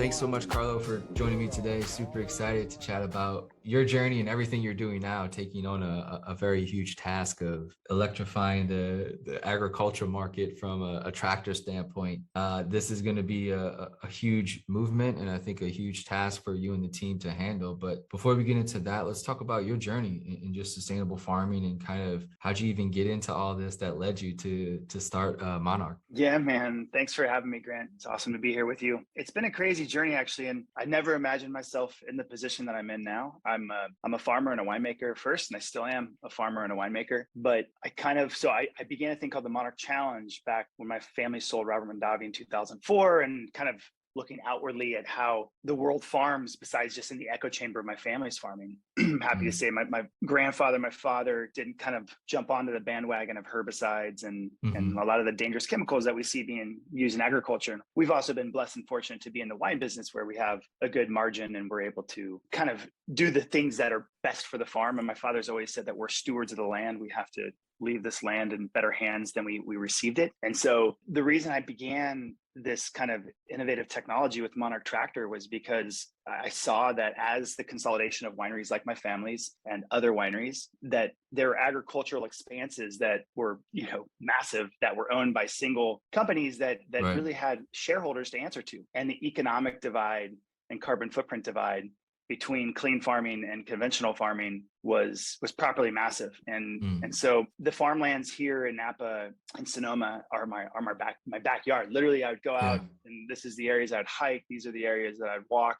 Thanks so much, Carlo, for joining me today. Super excited to chat about your journey and everything you're doing now, taking on a very huge task of electrifying the agricultural market from a tractor standpoint. This is going to be a huge movement and I think a huge task for you and the team to handle. But before we get into that, let's talk about your journey in just sustainable farming and kind of how'd you even get into all this that led you to start Monarch? Yeah, man. Thanks for having me, Grant. It's awesome to be here with you. It's been a crazy journey, actually, and I never imagined myself in the position that I'm in now. I'm a farmer and a winemaker first, and I still am a farmer and a winemaker. But I began a thing called the Monarch Challenge back when my family sold Robert Mondavi in 2004, and kind of looking outwardly at how the world farms besides just in the echo chamber of my family's farming. I'm happy to say my grandfather, my father didn't kind of jump onto the bandwagon of herbicides and a lot of the dangerous chemicals that we see being used in agriculture. We've also been blessed and fortunate to be in the wine business where we have a good margin and we're able to kind of do the things that are best for the farm. And my father's always said that we're stewards of the land. We have to leave this land in better hands than we received it. And so the reason I began this kind of innovative technology with Monarch Tractor was because I saw that as the consolidation of wineries like my family's and other wineries, that there are agricultural expanses that were, massive, that were owned by single companies that Right. really had shareholders to answer to. And the economic divide and carbon footprint divide between clean farming and conventional farming was properly massive. And so the farmlands here in Napa and Sonoma are my backyard. Literally, I would go out and this is the areas I'd hike. These are the areas that I'd walk.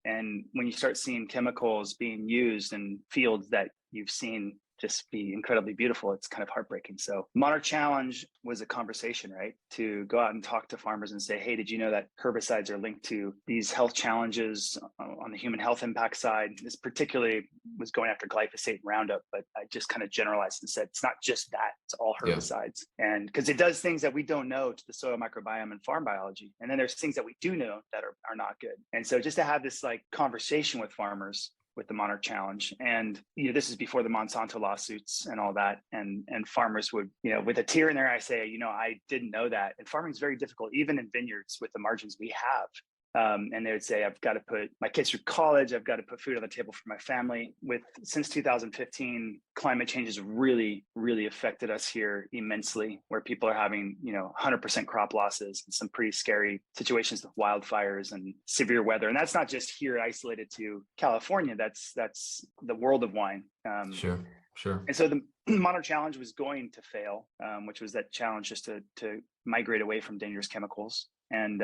And when you start seeing chemicals being used in fields that you've seen just be incredibly beautiful, it's kind of heartbreaking. So Monarch Challenge was a conversation, right? To go out and talk to farmers and say, hey, did you know that herbicides are linked to these health challenges on the human health impact side? This particularly was going after glyphosate and Roundup, but I just kind of generalized and said, it's not just that, it's all herbicides. And because it does things that we don't know to the soil microbiome and farm biology. And then there's things that we do know that are not good. And so just to have this like conversation with farmers with the Monarch Challenge. And, this is before the Monsanto lawsuits and all that. And farmers would, with a tear in their eye say, I didn't know that. And farming is very difficult, even in vineyards with the margins we have. And they would say, I've got to put my kids through college. I've got to put food on the table for my family. Since 2015, climate change has really, really affected us here immensely, where people are having, 100% crop losses and some pretty scary situations with wildfires and severe weather. And that's not just here isolated to California. That's the world of wine. Sure. And so the Monarch Challenge was going to fail, which was that challenge just to migrate away from dangerous chemicals. And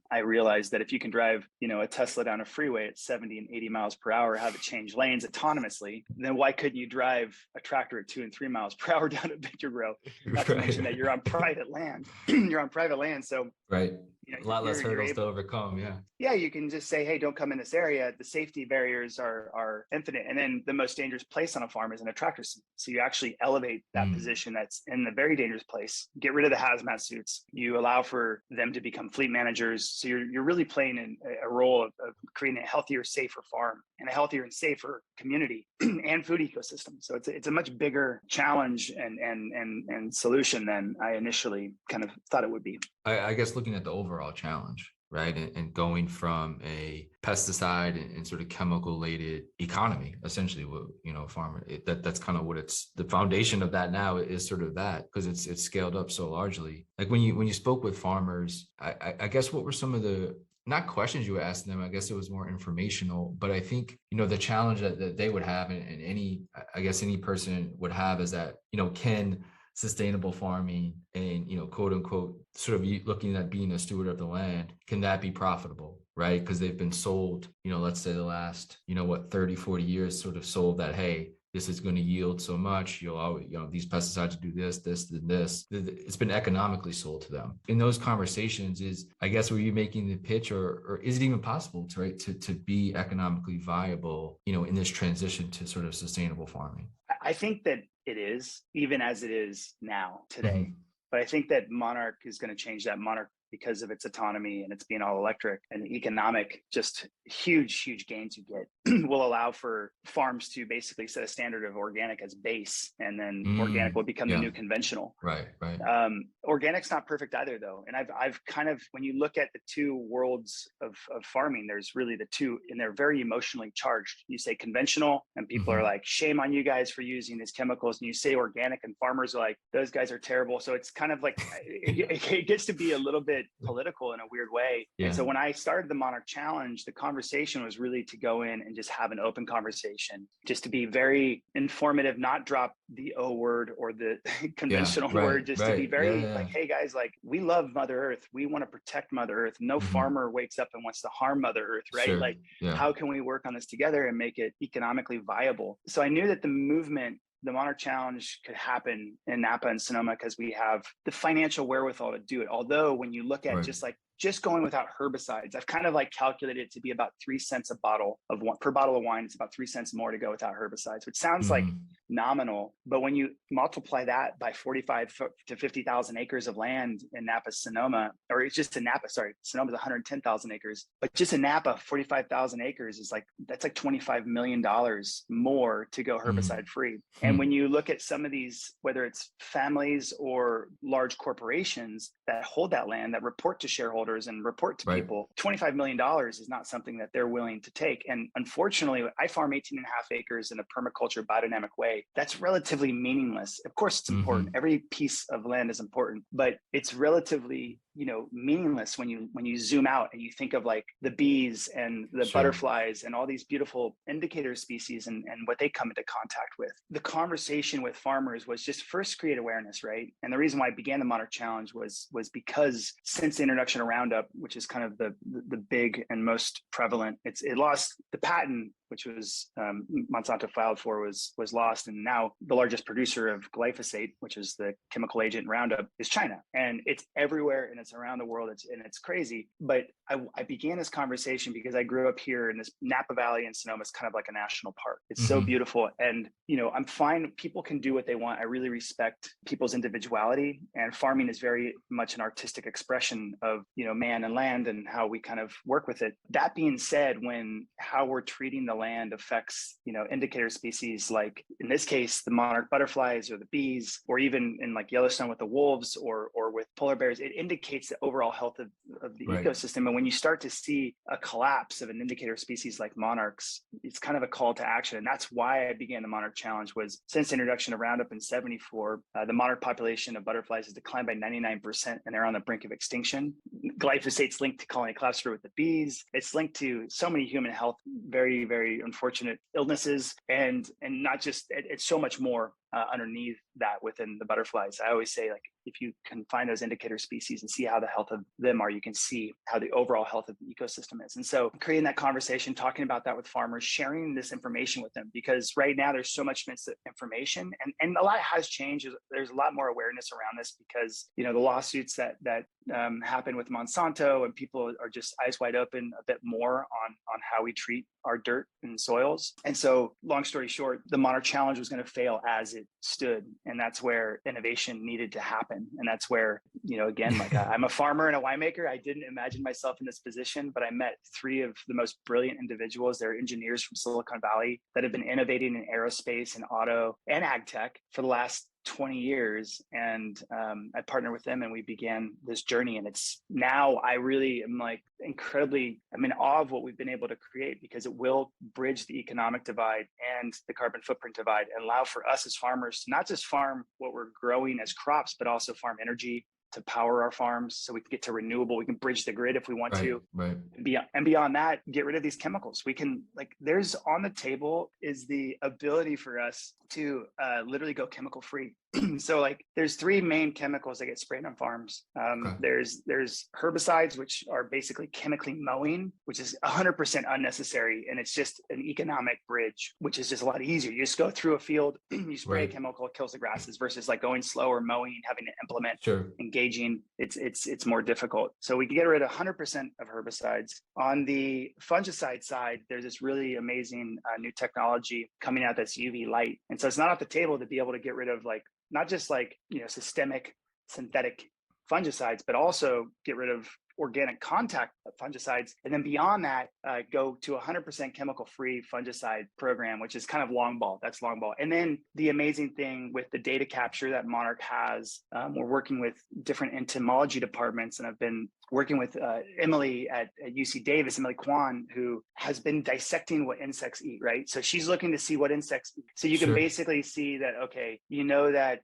I realized that if you can drive, a Tesla down a freeway at 70 and 80 miles per hour, have it change lanes autonomously, then why couldn't you drive a tractor at 2 and 3 miles per hour down a vineyard row? Not to mention that you're on private land. You're on private land. So right. A lot less hurdles to overcome. Yeah, you can just say, hey, don't come in this area. The safety barriers are infinite. And then the most dangerous place on a farm is in a tractor seat. So you actually elevate that position that's in the very dangerous place. Get rid of the hazmat suits. You allow for them to become fleet managers. So you're really playing a role of creating a healthier, safer farm and a healthier and safer community and food ecosystem. So it's a much bigger challenge and solution than I initially kind of thought it would be. I guess looking at the overall challenge, right, and going from a pesticide and sort of chemical-laden economy, essentially, farmer, that's kind of what it's, the foundation of that now is sort of that, because it's scaled up so largely. Like when you spoke with farmers, I guess what were some of the, not questions you were asking them, I guess it was more informational, but I think, the challenge that they would have and any person would have is that, can sustainable farming and, quote unquote, sort of looking at being a steward of the land, can that be profitable, right? Because they've been sold, let's say the last, 30, 40 years sort of sold that, hey, this is going to yield so much. You'll always, these pesticides do this, and this. It's been economically sold to them. In those conversations were you making the pitch or is it even possible to be economically viable, in this transition to sort of sustainable farming? I think that it is, even as it is now today. But I think that Monarch is going to change that. Monarch because of its autonomy and it's being all electric, and the economic, just huge gains you get will allow for farms to basically set a standard of organic as base, and then organic will become the new conventional. Right. Organic's not perfect either, though. And I've kind of, when you look at the two worlds of farming, there's really the two, and they're very emotionally charged. You say conventional and people are like, shame on you guys for using these chemicals. And you say organic and farmers are like, those guys are terrible. So it's kind of like, it gets to be a little bit political in a weird way. Yeah. And so when I started the Monarch Challenge, the conversation was really to go in and just have an open conversation, just to be very informative, not drop the O word or the conventional word, just to be very like, hey guys, like, we love Mother Earth. We want to protect Mother Earth. No farmer wakes up and wants to harm Mother Earth, right? Sure. Like, how can we work on this together and make it economically viable? So I knew that the movement, the Monarch Challenge, could happen in Napa and Sonoma because we have the financial wherewithal to do it. Although when you look at just going without herbicides, I've kind of like calculated it to be about 3 cents a bottle of one per bottle of wine. It's about 3 cents more to go without herbicides, which sounds like nominal. But when you multiply that by 45 to 50,000 acres of land in Napa, Sonoma, or it's just in Napa, sorry, Sonoma's 110,000 acres, but just in Napa, 45,000 acres is like, that's like $25 million more to go herbicide free. And when you look at some of these, whether it's families or large corporations that hold that land, that report to shareholders and report to people, $25 million is not something that they're willing to take. And unfortunately, I farm 18 and a half acres in a permaculture biodynamic way. That's relatively meaningless. Of course, it's important. Every piece of land is important, but it's relatively, meaningless when you zoom out and you think of like the bees and the butterflies and all these beautiful indicator species and what they come into contact with. The conversation with farmers was just first create awareness, right? And the reason why I began the Monarch Challenge was because since the introduction of Roundup, which is kind of the big and most prevalent, it lost the patent, which was Monsanto filed for, was lost. And now the largest producer of glyphosate, which is the chemical agent Roundup, is China. And it's everywhere and it's around the world. It's crazy. But I began this conversation because I grew up here in this Napa Valley, and Sonoma is kind of like a national park. It's so beautiful. And, I'm fine. People can do what they want. I really respect people's individuality. And farming is very much an artistic expression of, man and land and how we kind of work with it. That being said, when how we're treating the land affects, indicator species, like in this case, the monarch butterflies or the bees, or even in like Yellowstone with the wolves or with polar bears, it indicates the overall health of the ecosystem. And when you start to see a collapse of an indicator species like monarchs, it's kind of a call to action. And that's why I began the Monarch Challenge. Was since the introduction of Roundup in 74, the monarch population of butterflies has declined by 99%, and they're on the brink of extinction. Glyphosate's linked to colony cluster with the bees. It's linked to so many human health, very, very unfortunate illnesses, and not just, it's so much more underneath that within the butterflies. I always say, like, if you can find those indicator species and see how the health of them are, you can see how the overall health of the ecosystem is. And so creating that conversation, talking about that with farmers, sharing this information with them, because right now there's so much misinformation, and a lot has changed. There's a lot more awareness around this because, the lawsuits that happen with Monsanto, and people are just eyes wide open a bit more on how we treat our dirt and soils. And so long story short, the Monarch Challenge was going to fail as it stood. And that's where innovation needed to happen. And that's where, again, like I'm a farmer and a winemaker. I didn't imagine myself in this position, but I met three of the most brilliant individuals. They're engineers from Silicon Valley that have been innovating in aerospace and auto and ag tech for the last 20 years. And I partnered with them and we began this journey. And it's now I really am like I'm in awe of what we've been able to create, because it will bridge the economic divide and the carbon footprint divide, and allow for us as farmers to not just farm what we're growing as crops, but also farm energy to power our farms so we can get to renewable. We can bridge the grid if we want to. Right. And beyond that, get rid of these chemicals. We can, there's on the table is the ability for us to literally go chemical free. So there's three main chemicals that get sprayed on farms. There's herbicides, which are basically chemically mowing, which is 100% unnecessary. And it's just an economic bridge, which is just a lot easier. You just go through a field, you spray a chemical, it kills the grasses, versus going slower, mowing, having to implement, engaging. It's more difficult. So we can get rid of 100% of herbicides. On the fungicide side, there's this really amazing new technology coming out that's UV light. And so it's not off the table to be able to get rid of not just systemic synthetic fungicides, but also get rid of organic contact fungicides. And then beyond that, go to 100% chemical free fungicide program, which is kind of long ball. That's long ball. And then the amazing thing with the data capture that Monarch has, we're working with different entomology departments, and I've been working with Emily at UC Davis, Emily Kwan, who has been dissecting what insects eat, right? So she's looking to see what insects eat. So you can basically see that, okay, you know that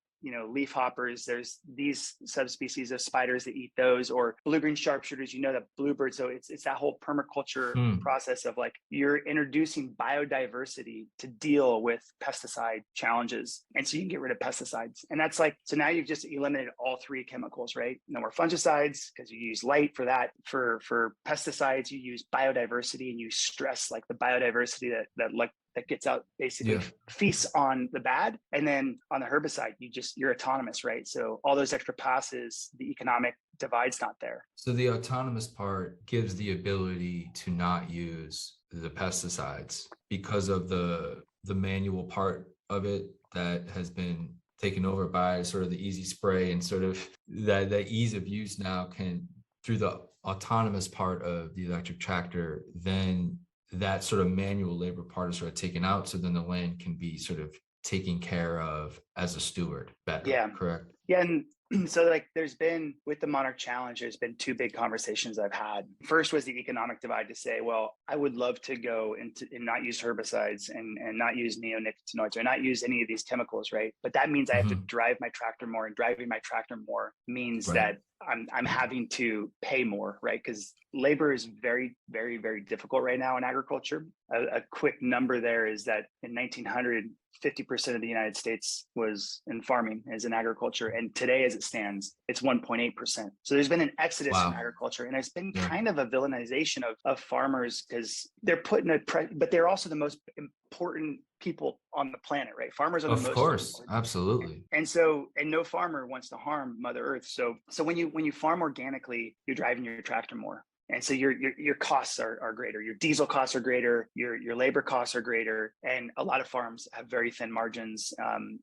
leaf hoppers, there's these subspecies of spiders that eat those, or blue-green sharpshooters, that bluebirds. So it's that whole permaculture process of like, you're introducing biodiversity to deal with pesticide challenges. And so you can get rid of pesticides. And that's like, so now you've just eliminated all three chemicals, right? No more fungicides because you use light for that. For pesticides, you use biodiversity, and you stress like the biodiversity that gets out, basically feasts on the bad. And then on the herbicide, you're autonomous, right? So all those extra passes, the economic divide's not there. So the autonomous part gives the ability to not use the pesticides because of the manual part of it that has been taken over by sort of the easy spray, and sort of that ease of use now can, through the autonomous part of the electric tractor, then that sort of manual labor part is sort of taken out. So then the land can be sort of taken care of as a steward better. Yeah. Correct. Yeah. And so like there's been, with the Monarch Challenge, there's been two big conversations I've had. First was the economic divide, to say, well, I would love to go and not use herbicides and not use neonicotinoids or not use any of these chemicals, right? But that means I have to drive my tractor more, and driving my tractor more means that I'm having to pay more, right? Because labor is very, very, very difficult right now in agriculture. A quick number there is that in 1900, 50% of the United States was in farming, as in agriculture. And today, as it stands, it's 1.8%. So there's been an exodus from agriculture. And there's been kind of a villainization of farmers, because they're put in but they're also the most important people on the planet, right? Farmers are the most important. Of course, absolutely. And no farmer wants to harm Mother Earth. So when you farm organically, you're driving your tractor more. And so your costs are greater. Your diesel costs are greater. Your labor costs are greater. And a lot of farms have very thin margins, and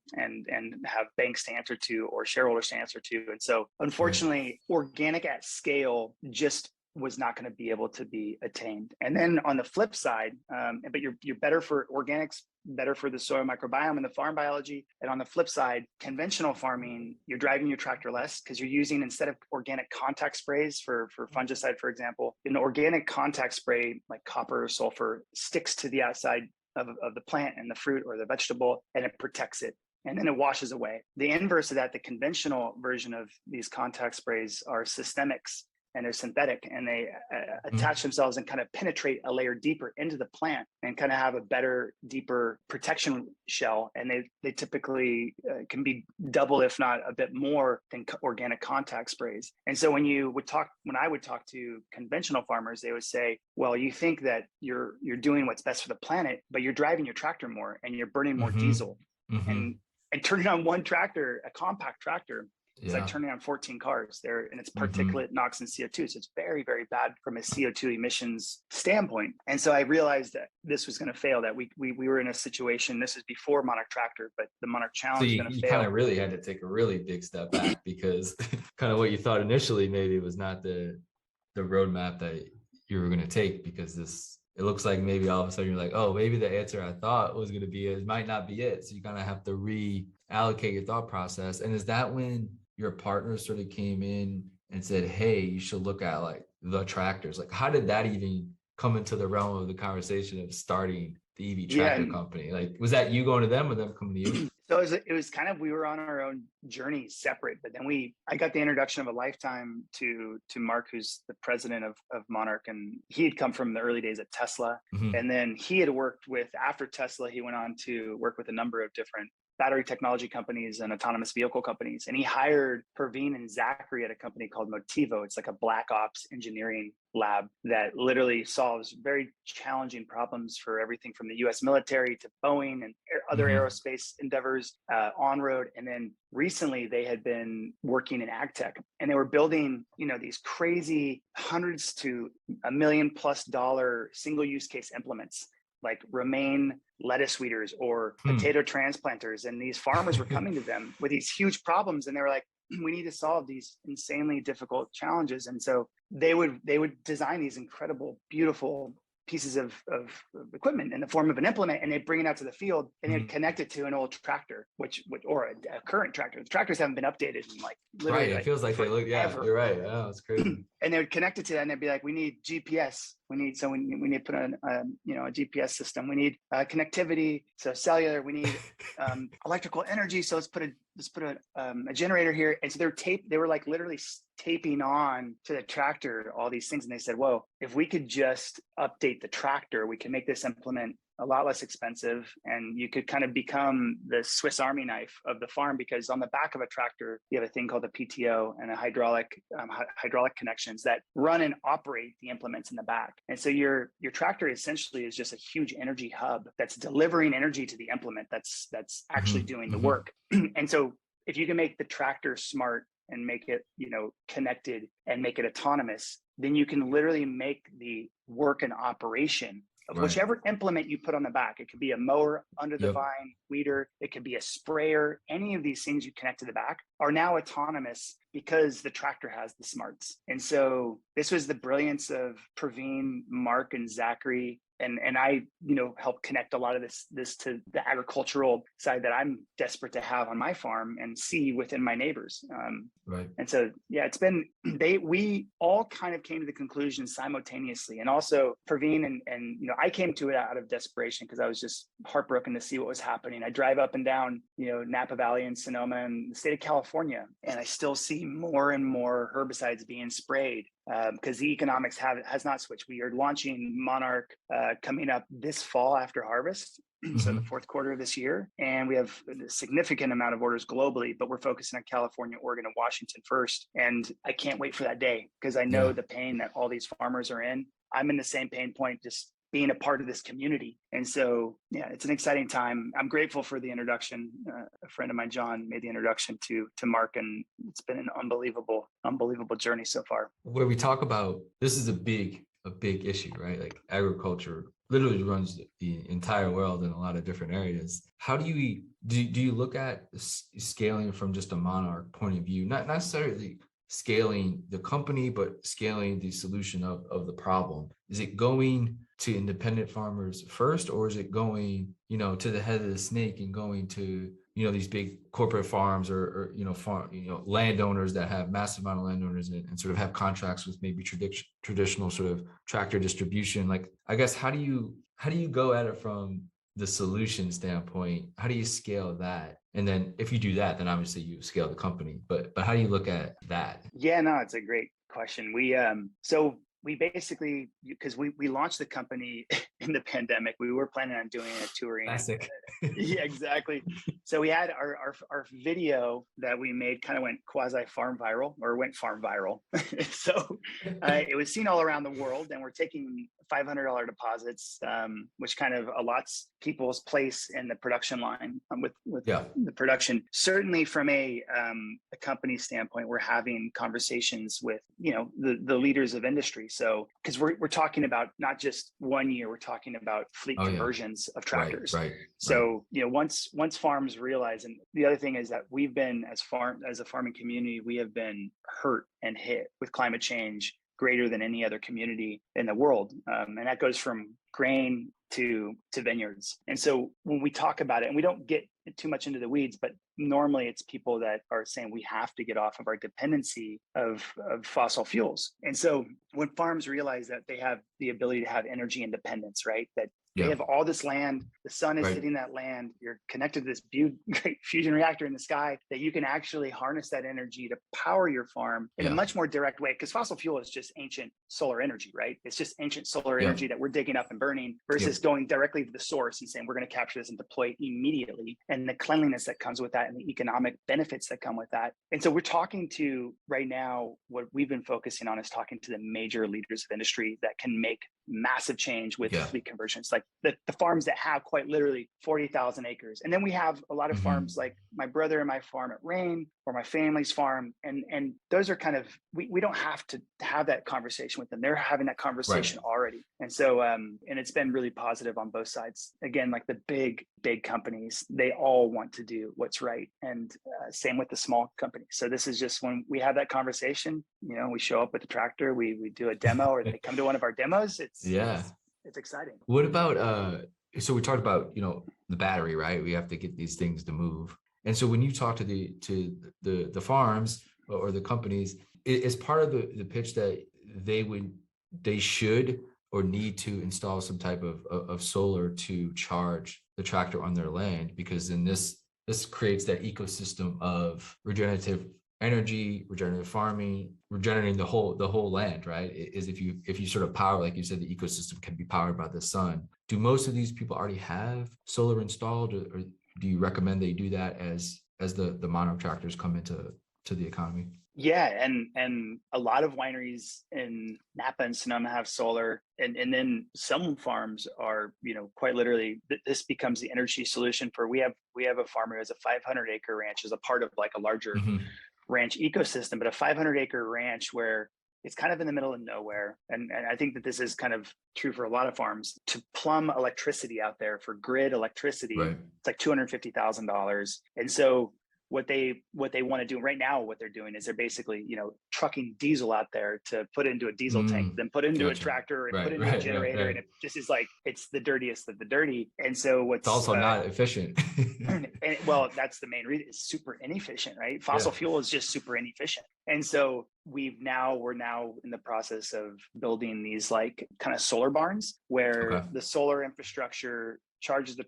have banks to answer to, or shareholders to answer to. And so unfortunately, organic at scale just was not going to be able to be attained. And then on the flip side, but you're better for organics, better for the soil microbiome and the farm biology. And on the flip side, conventional farming, you're driving your tractor less, because you're using, instead of organic contact sprays for fungicide, for example, an organic contact spray like copper or sulfur sticks to the outside of the plant and the fruit or the vegetable, and it protects it. And then it washes away. The inverse of that, the conventional version of these contact sprays, are systemics, and they're synthetic, and they attach themselves and kind of penetrate a layer deeper into the plant and kind of have a better, deeper protection shell. And they typically can be double, if not a bit more, than organic contact sprays. And so when I would talk to conventional farmers, they would say, well, you think that you're doing what's best for the planet, but you're driving your tractor more and you're burning more diesel. And turning on one tractor, a compact tractor, it's like turning on 14 cars there, and it's particulate, NOx, and CO2. So it's very, very bad from a CO2 emissions standpoint. And so I realized that this was going to fail, that we were in a situation, this is before Monarch Tractor, but the Monarch Challenge is going to fail. You kind of really had to take a really big step back, because kind of what you thought initially maybe was not the roadmap that you were going to take, because it looks like maybe all of a sudden you're like, oh, maybe the answer I thought was going to be it might not be it. So you kind of have to reallocate your thought process. And is that when your partners sort of came in and said, hey, you should look at like the tractors? Like, how did that even come into the realm of the conversation of starting the EV tractor company? Like, was that you going to them or them coming to you? So it was kind of, we were on our own journey separate, but then I got the introduction of a lifetime to Mark, who's the president of Monarch. And he had come from the early days at Tesla. And then he had worked after Tesla, he went on to work with a number of different battery technology companies and autonomous vehicle companies. And he hired Praveen and Zachary at a company called Motivo. It's like a black ops engineering lab that literally solves very challenging problems for everything from the US military to Boeing and other aerospace endeavors on road. And then recently they had been working in ag tech, and they were building, these crazy hundreds to $1 million+ single use case implements, like romaine lettuce weeders or potato transplanters. And these farmers were coming to them with these huge problems. And they were like, we need to solve these insanely difficult challenges. And so they would design these incredible, beautiful pieces of equipment in the form of an implement, and they'd bring it out to the field and they'd connect it to an old tractor, or a current tractor. The tractors haven't been updated in like literally right. It feels like they look, yeah, you're right. Oh, it's crazy. And they would connect it to that, and they'd be like, we need GPS. We need to put on a GPS system. We need connectivity, so cellular. We need electrical energy. So let's put a generator here. And so they were like literally taping on to the tractor all these things. And they said, whoa, if we could just update the tractor, we can make this implement a lot less expensive, and you could kind of become the Swiss Army knife of the farm, because on the back of a tractor, you have a thing called a PTO and a hydraulic connections that run and operate the implements in the back. And so your tractor essentially is just a huge energy hub that's delivering energy to the implement that's actually doing the work. And so if you can make the tractor smart and make it, connected and make it autonomous, then you can literally make the work and operation of whichever implement you put on the back. It could be a mower, under the vine, weeder, it could be a sprayer. Any of these things you connect to the back are now autonomous because the tractor has the smarts. And so this was the brilliance of Praveen, Mark, and Zachary. And I, help connect a lot of this to the agricultural side that I'm desperate to have on my farm and see within my neighbors. And so, yeah, it's been, we all kind of came to the conclusion simultaneously. And also Praveen and I came to it out of desperation because I was just heartbroken to see what was happening. I drive up and down, Napa Valley and Sonoma and the state of California, and I still see more and more herbicides being sprayed. Because the economics has not switched. We are launching Monarch coming up this fall after harvest, so the fourth quarter of this year. And we have a significant amount of orders globally, but we're focusing on California, Oregon, and Washington first. And I can't wait for that day, because I know the pain that all these farmers are in. I'm in the same pain point, just being a part of this community. And so, yeah, it's an exciting time. I'm grateful for the introduction. A friend of mine, John, made the introduction to Mark, and it's been an unbelievable journey so far. Where we talk about, this is a big issue, right? Like agriculture literally runs the entire world in a lot of different areas. How do you look at scaling from just a Monarch point of view, not necessarily scaling the company, but scaling the solution of the problem? Is it going to independent farmers first, or is it going, to the head of the snake and going to, these big corporate farms or landowners that have massive amount of landowners and sort of have contracts with maybe traditional sort of tractor distribution? Like, I guess, how do you go at it from the solution standpoint? How do you scale that? And then if you do that, then obviously you scale the company, but how do you look at that? Yeah, no, it's a great question. We basically, because we launched the company in the pandemic, we were planning on doing a touring. Classic. Yeah, exactly. So we had our video that we made kind of went quasi farm viral, or went farm viral. So it was seen all around the world, and we're taking $500 deposits, which kind of allots people's place in the production line with the production. Certainly from a company standpoint, we're having conversations with, the leaders of industry. So, because we're talking about not just 1 year, we're talking about fleet conversions of tractors. Right. So, once farms realize, and the other thing is that we've been, as a farming community, we have been hurt and hit with climate change greater than any other community in the world. And that goes from grain to vineyards. And so when we talk about it, and we don't get too much into the weeds, but normally it's people that are saying we have to get off of our dependency of fossil fuels. And so when farms realize that they have the ability to have energy independence, right? That they have all this land, the sun is hitting that land, you're connected to this great fusion reactor in the sky, that you can actually harness that energy to power your farm in a much more direct way. Because fossil fuel is just ancient solar energy, right? It's just ancient solar energy that we're digging up and burning, versus going directly to the source and saying, we're going to capture this and deploy it immediately. And the cleanliness that comes with that and the economic benefits that come with that. And so we're talking to, right now, what we've been focusing on is talking to the major leaders of industry that can make massive change with Yeah. fleet conversions, like the farms that have quite literally 40,000 acres. And then we have a lot of farms like my brother and my farm at Rain, or my family's farm. And those are kind of, we don't have to have that conversation with them. They're having that conversation already. And so, and it's been really positive on both sides. Again, like the big companies, they all want to do what's right. And same with the small companies. So this is just when we have that conversation, we show up with the tractor, we do a demo, or they come to one of our demos. It's exciting. What about, so we talked about, the battery, right? We have to get these things to move. And so when you talk to the farms or the companies, is part of the pitch that they should or need to install some type of solar to charge the tractor on their land, because then this creates that ecosystem of regenerative energy, regenerative farming, regenerating the whole land, right? Is if you sort of power, like you said, the ecosystem can be powered by the sun. Do most of these people already have solar installed, or do you recommend they do that as the Monarch tractors come into the economy? Yeah, and a lot of wineries in Napa and Sonoma have solar, and then some farms are, quite literally, this becomes the energy solution for. We have a farmer who has a 500-acre ranch as a part of like a larger ranch ecosystem, but a 500-acre ranch where it's kind of in the middle of nowhere. And I think that this is kind of true for a lot of farms. To plumb electricity out there for grid electricity, it's like $250,000. And so what they want to do right now, what they're doing is they're basically, trucking diesel out there to put into a diesel tank, then put into a tractor and put into a generator. And it just is like, it's the dirtiest of the dirty. And so it's also not efficient. Well, that's the main reason. It's super inefficient, right? Fossil fuel is just super inefficient. And so we're now in the process of building these like kind of solar barns where the solar infrastructure charges the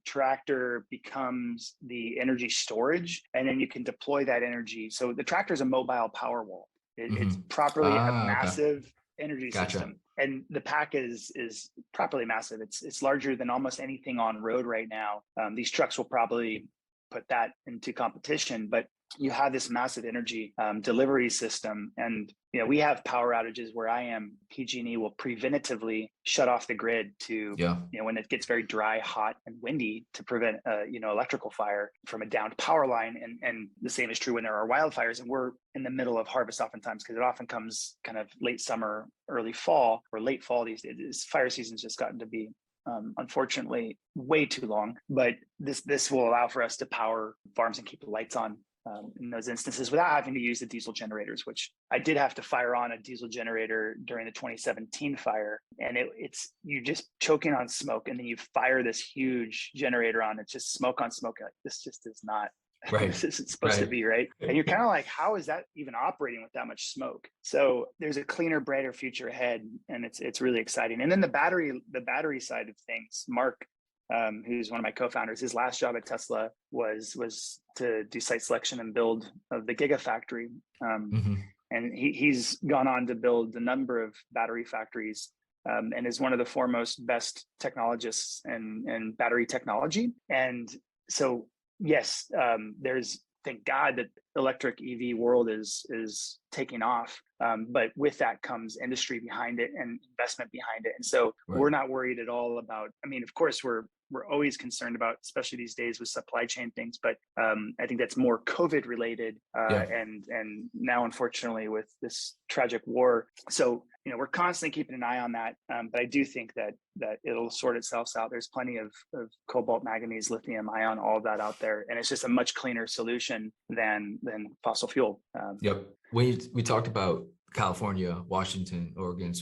tractor becomes the energy storage, and then you can deploy that energy. So the tractor is a mobile power wall. It's properly a massive energy system. And the pack is properly massive. It's larger than almost anything on road right now. These trucks will probably put that into competition, but you have this massive energy delivery system. And we have power outages where I am. PG&E will preventatively shut off the grid to when it gets very dry, hot, and windy, to prevent electrical fire from a downed power line. And the same is true when there are wildfires. And we're in the middle of harvest oftentimes, because it often comes kind of late summer, early fall, or late fall these days. Fire season's just gotten to be unfortunately way too long. But this will allow for us to power farms and keep the lights on in those instances without having to use the diesel generators, which I did have to fire on a diesel generator during the 2017 fire. And it's you're just choking on smoke, and then you fire this huge generator on. It's just smoke on smoke. Like, this just is not this isn't supposed to be, right? And you're kind of like, how is that even operating with that much smoke? So there's a cleaner, brighter future ahead, and it's really exciting. And then the battery side of things, Mark, who's one of my co-founders, his last job at Tesla was to do site selection and build of the Gigafactory. And he's gone on to build a number of battery factories, and is one of the foremost best technologists in battery technology. And so, yes, there's, thank God that electric EV world is taking off. But with that comes industry behind it and investment behind it. And so we're not worried at all about, of course, we're always concerned about, especially these days with supply chain things, but I think that's more COVID related. And now, unfortunately, with this tragic war. So, we're constantly keeping an eye on that. But I do think that it'll sort itself out. There's plenty of cobalt, manganese, lithium, ion, all of that out there. And it's just a much cleaner solution than fossil fuel. When we talked about California, Washington, Oregon,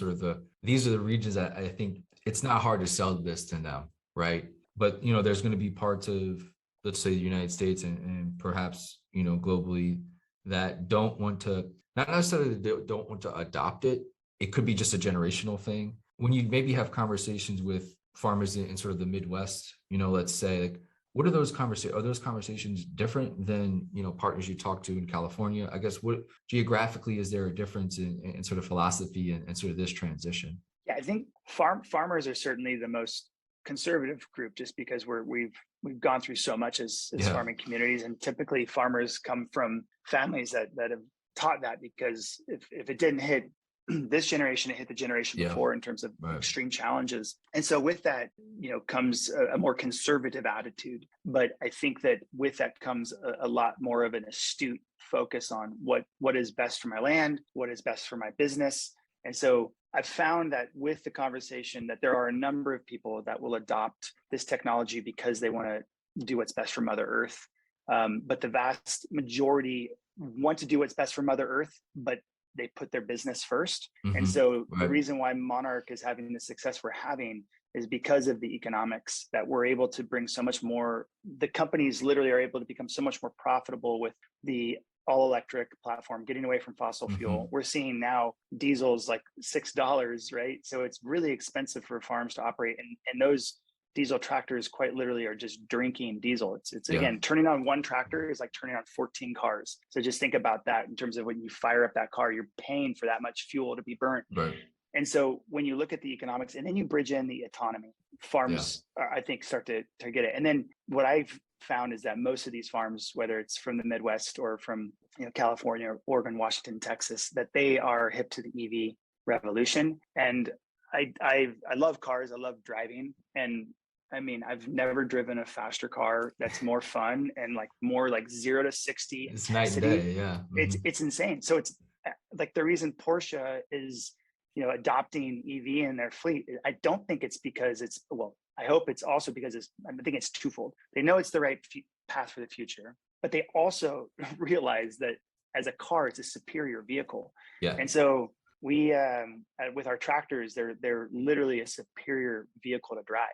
these are the regions that I think it's not hard to sell this to them, right? But, there's going to be parts of, let's say, the United States and perhaps, globally, that don't want to, not necessarily don't want to adopt it. It could be just a generational thing. When you maybe have conversations with farmers in sort of the Midwest, let's say, like, what are those conversations? Are those conversations different than, partners you talk to in California? I guess, what geographically is there a difference in sort of philosophy and sort of this transition? Yeah, I think farmers are certainly the most conservative group, just because we've gone through so much as farming communities, and typically farmers come from families that have taught that, because if it didn't hit this generation, it hit the generation before in terms of extreme challenges. And so with that, comes a more conservative attitude. But I think that with that comes a lot more of an astute focus on what is best for my land, what is best for my business. And so I've found that with the conversation that there are a number of people that will adopt this technology because they want to do what's best for Mother Earth. But the vast majority want to do what's best for Mother Earth, but they put their business first. And so the reason why Monarch is having the success we're having is because of the economics, that we're able to bring so much more. The companies literally are able to become so much more profitable with the all electric platform, getting away from fossil fuel. We're seeing now diesel's like $6, right? So it's really expensive for farms to operate. And those diesel tractors quite literally are just drinking diesel. It's again, turning on one tractor is like turning on 14 cars. So just think about that in terms of when you fire up that car, you're paying for that much fuel to be burnt. Right. And so when you look at the economics and then you bridge in the autonomy, farms, I think, start to get it. And then what I've found is that most of these farms, whether it's from the Midwest or from California, Oregon, Washington, Texas, that they are hip to the EV revolution. And I love cars. I love driving. And I mean, I've never driven a faster car that's more fun and like more like 0 to 60. It's night and day, yeah. It's insane. So it's like the reason Porsche is adopting EV in their fleet. I don't think it's because I hope it's also because I think it's twofold. They know it's the right path for the future, but they also realize that as a car, it's a superior vehicle. Yeah. And so we, with our tractors, they're literally a superior vehicle to drive.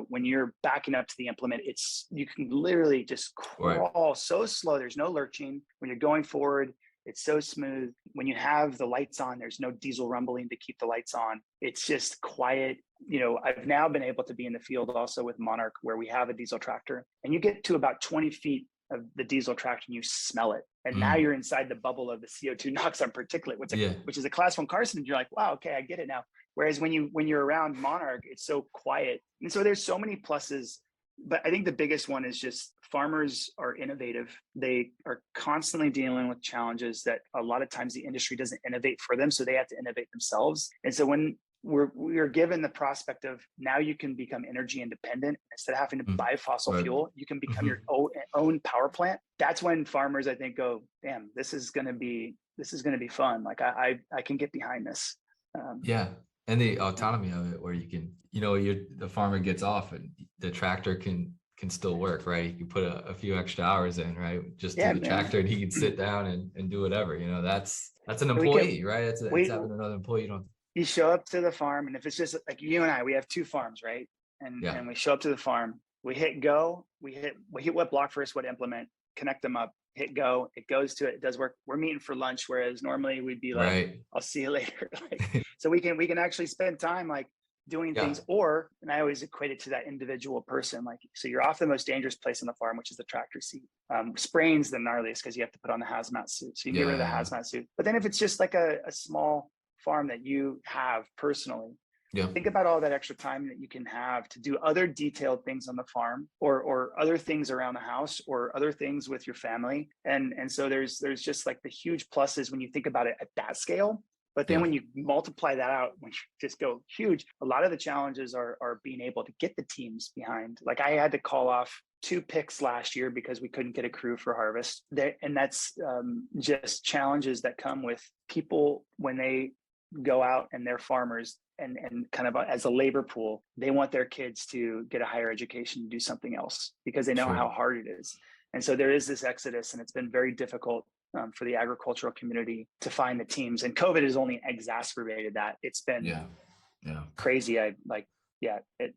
When you're backing up to the implement, you can literally just crawl so slow. There's no lurching. When you're going forward, it's so smooth. When you have the lights on, there's no diesel rumbling to keep the lights on. It's just quiet. I've now been able to be in the field also with Monarch, where we have a diesel tractor, and you get to about 20 feet of the diesel tractor and you smell it. And now you're inside the bubble of the CO2 NOx on particulate, which is a class 1 car. And you're like, wow, okay, I get it now. Whereas when you're around Monarch, it's so quiet. And so there's so many pluses. But I think the biggest one is just farmers are innovative. They are constantly dealing with challenges that a lot of times the industry doesn't innovate for them. So they have to innovate themselves. And so when we're given the prospect of now you can become energy independent instead of having to buy fossil fuel, you can become your own power plant. That's when farmers, I think, go, damn, this is going to be fun. Like I can get behind this. And the autonomy of it, where you can, the farmer gets off and the tractor can still work, right? You can put a few extra hours in, right? Just to the tractor, and he can sit down and do whatever. That's an employee, right? It's having another employee. You show up to the farm, and if it's just like you and I, we have 2 farms, right? And we show up to the farm, we hit go, we hit what block first, what implement, connect them up, hit go, it goes to it does work. We're meeting for lunch, whereas normally we'd be like, I'll see you later. So we can actually spend time like doing things, and I always equate it to that individual person. Like, so you're off the most dangerous place on the farm, which is the tractor seat. Spraying's the gnarliest because you have to put on the hazmat suit. So you get rid of the hazmat suit. But then if it's just like a small farm that you have personally, think about all that extra time that you can have to do other detailed things on the farm or other things around the house or other things with your family. And so there's just like the huge pluses when you think about it at that scale. But then when you multiply that out, when you just go huge, a lot of the challenges are being able to get the teams behind. Like I had to call off 2 picks last year because we couldn't get a crew for harvest. And that's just challenges that come with people when they go out and they're farmers and kind of as a labor pool, they want their kids to get a higher education and do something else because they know how hard it is. And so there is this exodus, and it's been very difficult for the agricultural community to find the teams. And COVID has only exacerbated that. It's been crazy.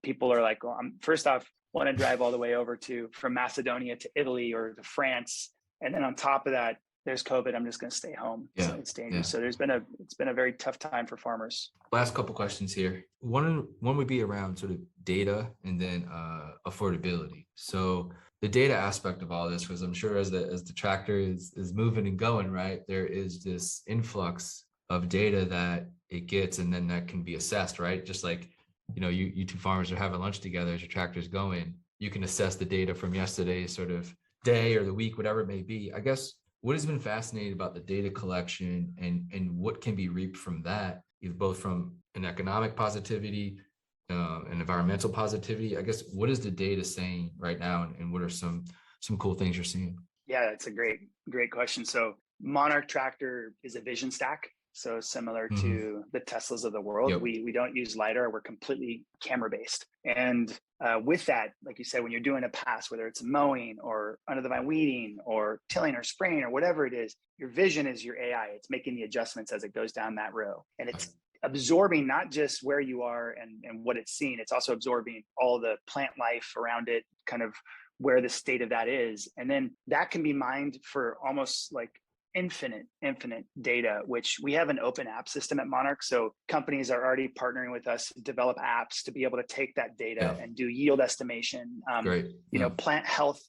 People are like, well, I'm first off, want to drive all the way over from Macedonia to Italy or to France. And then on top of that, there's COVID, I'm just going to stay home. So it's dangerous. So it's been a very tough time for farmers. Last couple questions here. One would be around sort of data and then affordability. So the data aspect of all this, because I'm sure as the tractor is moving and going, right, there is this influx of data that it gets, and then that can be assessed, right? Just like, you 2 farmers are having lunch together as your tractor's going, you can assess the data from yesterday's sort of day or the week, whatever it may be. I guess what has been fascinating about the data collection and what can be reaped from that, both from an economic positivity, an environmental positivity? I guess, what is the data saying right now, and what are some cool things you're seeing? Yeah, that's a great question. So Monarch Tractor is a vision stack. So similar to the Teslas of the world, Yep. we don't use LiDAR. We're completely camera based. And with that, like you said, when you're doing a pass, whether it's mowing or under the vine weeding or tilling or spraying or whatever it is, your vision is your AI. It's making the adjustments as it goes down that row. And it's absorbing not just where you are and what it's seeing, it's also absorbing all the plant life around it, kind of where the state of that is. And then that can be mined for almost like infinite data, which we have an open app system at Monarch. So companies are already partnering with us to develop apps to be able to take that data and do yield estimation, plant health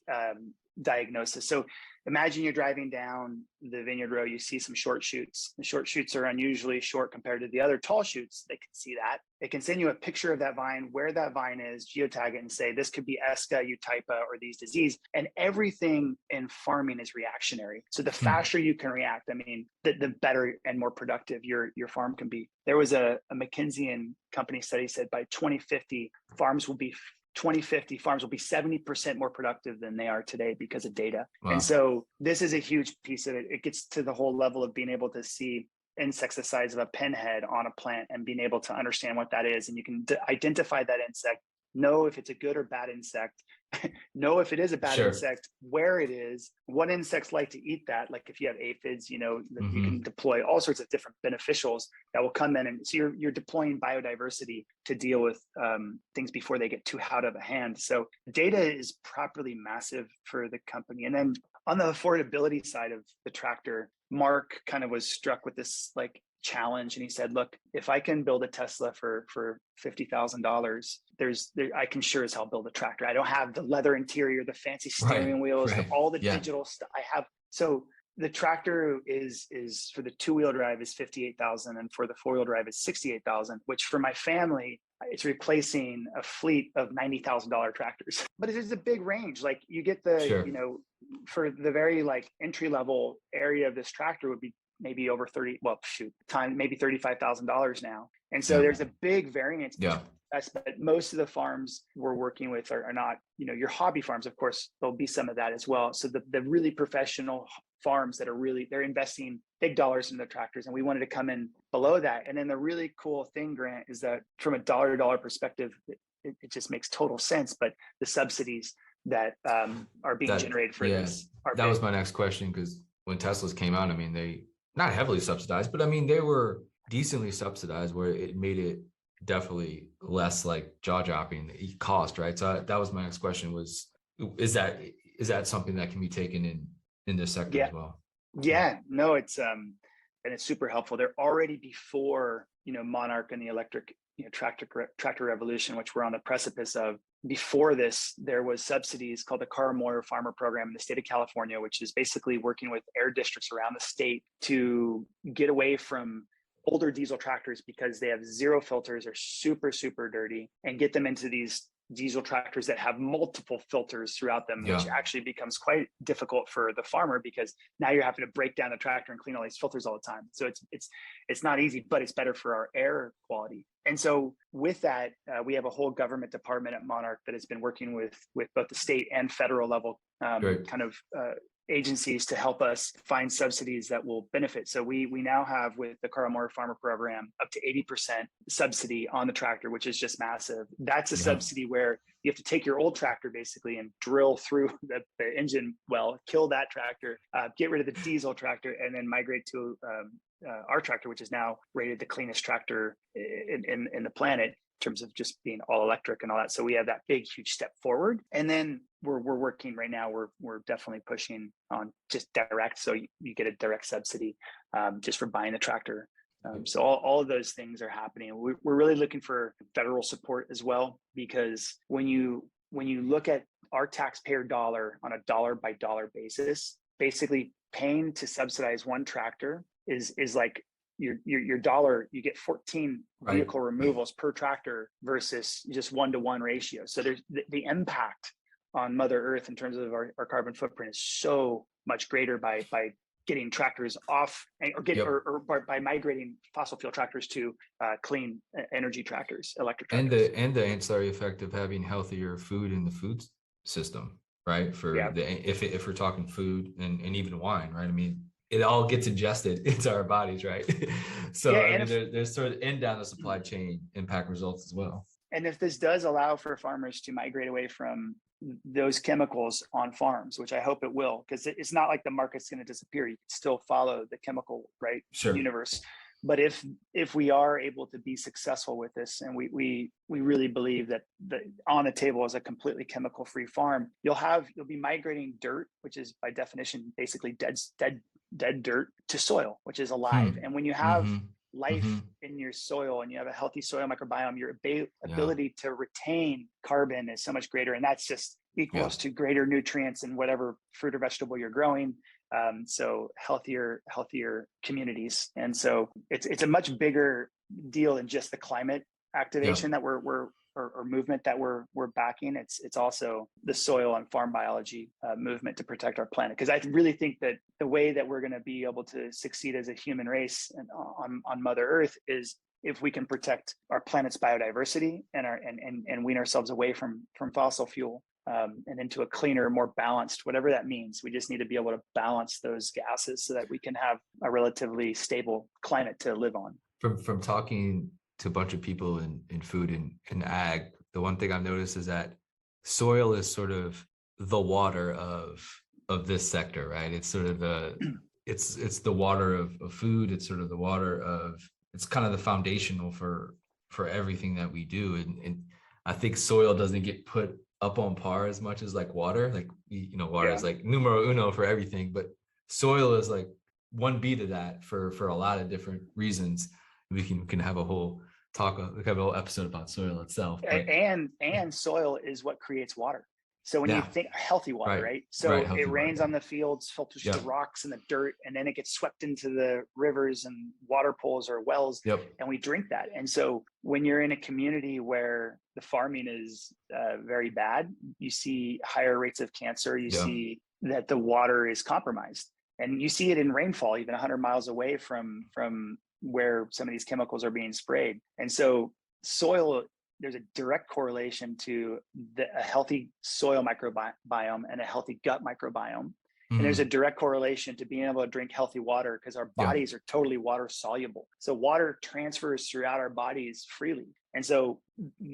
diagnosis. So imagine you're driving down the vineyard row, you see some short shoots. The short shoots are unusually short compared to the other tall shoots. They can see that. It can send you a picture of that vine, where that vine is, geotag it, and say, this could be Esca, Eutypa, or these disease. And everything in farming is reactionary. So the faster you can react, I mean, the better and more productive your farm can be. There was a McKinsey and company study said by 2050, farms will be 70% more productive than they are today because of data. Wow. And so this is a huge piece of it. It gets to the whole level of being able to see insects the size of a pinhead on a plant and being able to understand what that is. And you can identify that insect, know if it's a good or bad insect, know if it is a bad insect, where it is, what insects like to eat that. Like if you have aphids, you can deploy all sorts of different beneficials that will come in. And so you're deploying biodiversity to deal with things before they get too out of hand. So data is properly massive for the company. And then on the affordability side of the tractor, Mark kind of was struck with this like challenge, and he said, look, if I can build a Tesla for $50,000, I can sure as hell build a tractor. I don't have the leather interior, the fancy steering wheels, all the digital stuff I have. So the tractor is for the 2-wheel drive is $58,000, and for the 4-wheel drive is $68,000, which for my family, it's replacing a fleet of $90,000 tractors. But it's a big range. Like you get the, for the very like entry level area of this tractor would be maybe over maybe $35,000 now. And so there's a big variance. But most of the farms we're working with are not, your hobby farms, of course, there'll be some of that as well. So the really professional farms that are they're investing big dollars in the tractors, and we wanted to come in below that. And then the really cool thing, Grant, is that from a dollar to dollar perspective, it just makes total sense. But the subsidies that are being generated for this are that was my next question, because when Teslas came out, I mean, they not heavily subsidized, but I mean, they were decently subsidized where it made it definitely less like jaw-dropping cost, right? So that was my next question was, is that something that can be taken in this sector as well? Yeah, no, it's and it's super helpful. They're already before, Monarch and the electric, tractor revolution, which we're on the precipice of. Before this, there was subsidies called the Carlo Farmer Program in the state of California, which is basically working with air districts around the state to get away from older diesel tractors because they have zero filters, are super, super dirty, and get them into these diesel tractors that have multiple filters throughout them, which actually becomes quite difficult for the farmer because now you're having to break down the tractor and clean all these filters all the time. So it's not easy, but it's better for our air quality. And so with that, we have a whole government department at Monarch that has been working with both the state and federal level agencies to help us find subsidies that will benefit. So we now have, with the Carlo Farmer Program, up to 80% subsidy on the tractor, which is just massive. That's a subsidy where you have to take your old tractor basically and drill through the engine well, kill that tractor, get rid of the diesel tractor, and then migrate to our tractor, which is now rated the cleanest tractor in the planet in terms of just being all electric and all that. So we have that big, huge step forward. And then we're working right now, we're definitely pushing on just direct. So you get a direct subsidy just for buying the tractor. So all of those things are happening. We're really looking for federal support as well, because when you look at our taxpayer dollar on a dollar by dollar basis, basically paying to subsidize one tractor is like your dollar, you get 14 vehicle removals per tractor versus just 1-to-1 ratio. So there's the impact on Mother Earth in terms of our carbon footprint is so much greater by getting tractors off or by migrating fossil fuel tractors to clean energy tractors, electric tractors. And the ancillary effect of having healthier food in the food system, right? For if we're talking food and even wine, right? I mean, it all gets ingested into our bodies, right? So I mean, there's sort of end down the supply chain impact results as well. And if this does allow for farmers to migrate away from those chemicals on farms, which I hope it will, because it's not like the market's going to disappear. You can still follow the chemical universe. But if we are able to be successful with this, and we really believe that on the table is a completely chemical free farm, you'll be migrating dirt, which is by definition basically dead dirt, to soil, which is alive. And when you have life in your soil and you have a healthy soil microbiome, your ability to retain carbon is so much greater, and that's just equals to greater nutrients in whatever fruit or vegetable you're growing. So healthier communities. And so it's a much bigger deal than just the climate activation that or movement that we're backing. It's also the soil and farm biology movement to protect our planet. Because I really think that the way that we're going to be able to succeed as a human race on Mother Earth is if we can protect our planet's biodiversity and wean ourselves away from fossil fuel and into a cleaner, more balanced, whatever that means. We just need to be able to balance those gases so that we can have a relatively stable climate to live on. From talking to a bunch of people in food and ag, the one thing I've noticed is that soil is sort of the water of this sector, right? It's sort of it's the water of food. It's sort of the water of, it's kind of the foundational for everything that we do. And I think soil doesn't get put up on par as much as like water. Like, water is like numero uno for everything, but soil is like 1B to that for a lot of different reasons. We can have a whole episode about soil itself. But, and soil is what creates water. So when you think healthy water, right? So it rains on the fields, filters through the rocks and the dirt, and then it gets swept into the rivers and water pools or wells, and we drink that. And so when you're in a community where the farming is very bad, you see higher rates of cancer, you see that the water is compromised. And you see it in rainfall, even 100 miles away from where some of these chemicals are being sprayed. And so soil, there's a direct correlation to a healthy soil microbiome and a healthy gut microbiome. And there's a direct correlation to being able to drink healthy water, because our bodies are totally water soluble. So water transfers throughout our bodies freely. And so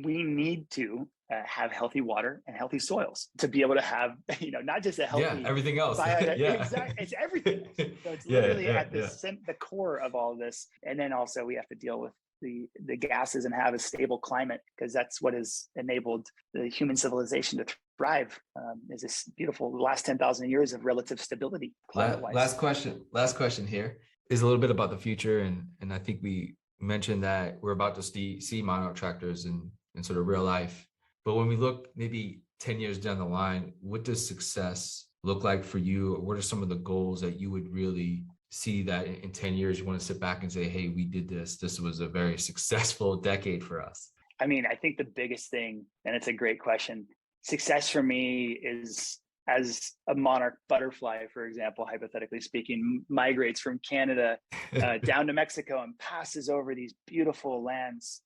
we need to have healthy water and healthy soils to be able to have, not just a healthy everything else. Exactly. It's everything else. So it's literally at the core of all this. And then also we have to deal with the gases and have a stable climate, because that's what has enabled the human civilization to thrive. Is this beautiful last 10,000 years of relative stability climate-wise. Last question here is a little bit about the future, and I think we mentioned that we're about to see Monarch tractors in sort of real life. But when we look maybe 10 years down the line, what does success look like for you? Or what are some of the goals that you would really see that in 10 years you want to sit back and say, hey, we did this. This was a very successful decade for us? I mean, I think the biggest thing, and it's a great question, success for me is as a monarch butterfly, for example, hypothetically speaking, migrates from Canada down to Mexico and passes over these beautiful lands,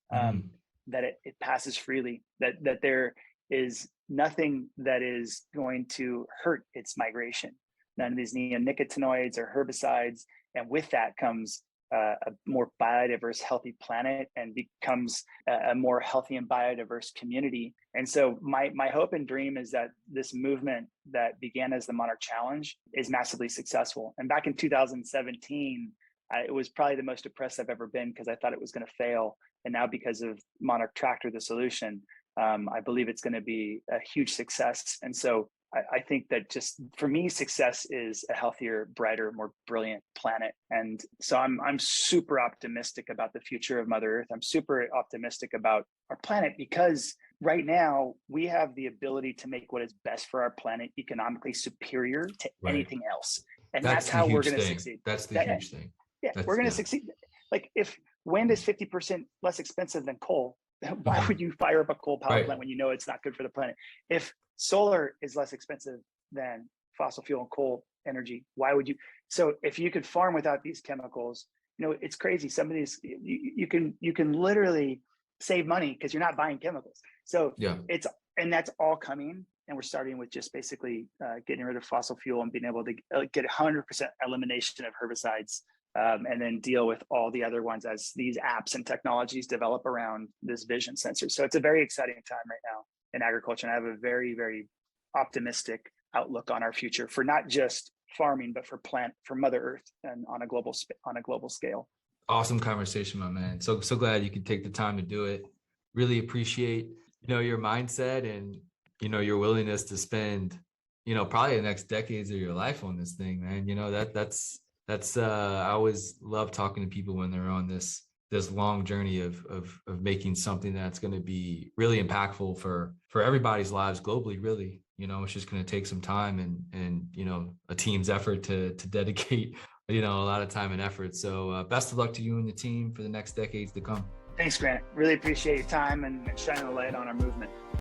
that it passes freely, that there is nothing that is going to hurt its migration. None of these neonicotinoids or herbicides. And with that comes a more biodiverse, healthy planet, and becomes a more healthy and biodiverse community. And so my hope and dream is that this movement that began as the Monarch Challenge is massively successful. And back in 2017, it was probably the most depressed I've ever been, because I thought it was going to fail. And now, because of Monarch Tractor, the solution, I believe it's going to be a huge success. And so I think that just for me, success is a healthier, brighter, more brilliant planet. And so I'm super optimistic about the future of Mother Earth. I'm super optimistic about our planet, because right now we have the ability to make what is best for our planet economically superior to anything else. And that's how we're going to succeed. That's the huge thing. Yeah, we're going to succeed. Like, if wind is 50% less expensive than coal, why would you fire up a coal power plant when you know it's not good for the planet? If solar is less expensive than fossil fuel and coal, energy. Why would you? So if you could farm without these chemicals, it's crazy. Some of these, you can literally save money because you're not buying chemicals. So Yeah. and that's all coming. And we're starting with just basically getting rid of fossil fuel and being able to get 100% elimination of herbicides, and then deal with all the other ones as these apps and technologies develop around this vision sensor. So it's a very exciting time right now in agriculture. And I have a very, very optimistic outlook on our future for not just farming, but for Mother Earth and on a global scale. Awesome conversation, my man. So glad you could take the time to do it. Really appreciate, your mindset and, your willingness to spend, probably the next decades of your life on this thing, man. That's I always love talking to people when they're on this long journey of making something that's going to be really impactful for everybody's lives globally. Really, it's just going to take some time and a team's effort to dedicate a lot of time and effort. So best of luck to you and the team for the next decades to come. Thanks, Grant. Really appreciate your time and shining a light on our movement.